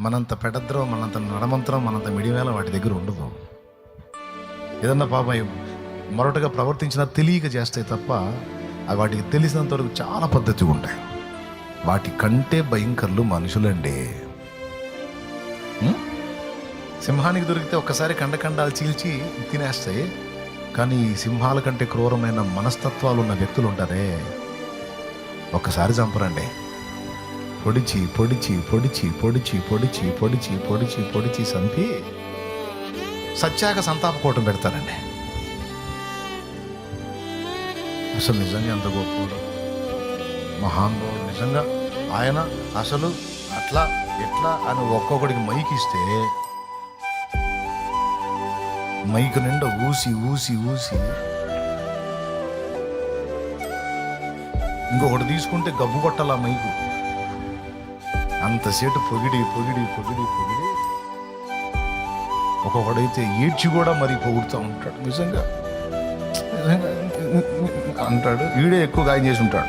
మనంత పెడద్రం, మనంత నడమంత్రం, మనంత మిడివేళ వాటి దగ్గర ఉండదు. ఏదన్నా పాపం మరొకటిగా ప్రవర్తించినా తెలియక చేస్తాయి తప్ప అవి వాటికి తెలిసినంత వరకు చాలా పద్ధతిగా ఉంటాయి. వాటి కంటే భయంకరులు మనుషులండి. సింహానికి దొరికితే ఒక్కసారి కండకండాలు చీల్చి తినేస్తాయి. కానీ ఈ సింహాల కంటే క్రూరమైన మనస్తత్వాలు ఉన్న వ్యక్తులు ఉంటారే, ఒక్కసారి చంపరండి. పొడిచి పొడిచి పొడిచి పొడిచి పొడిచి పొడిచి పొడిచి పొడిచి చంపి సత్యాక సంతాపకోటం పెడతారండి. అసలు నిజంగా ఎంత గొప్పవాడు, మహానుభావుడు. నిజంగా ఆయన అసలు అట్లా ఎట్లా అని ఒక్కొక్కడికి మైక్ ఇస్తే మైక్ నిండా ఊసి ఊసి ఊసి ఇంకొకటి తీసుకుంటే గబ్బు కొట్టాల మైకు. అంతసేటు పొగిడి పొగిడి పొగిడి పొగిడి ఒక్కొక్కడైతే ఏడ్చి కూడా మరీ పొగుడుతూ ఉంటాడు. నిజంగా నిజంగా అంటాడు, వీడే ఎక్కువ గాయం చేసి ఉంటాడు.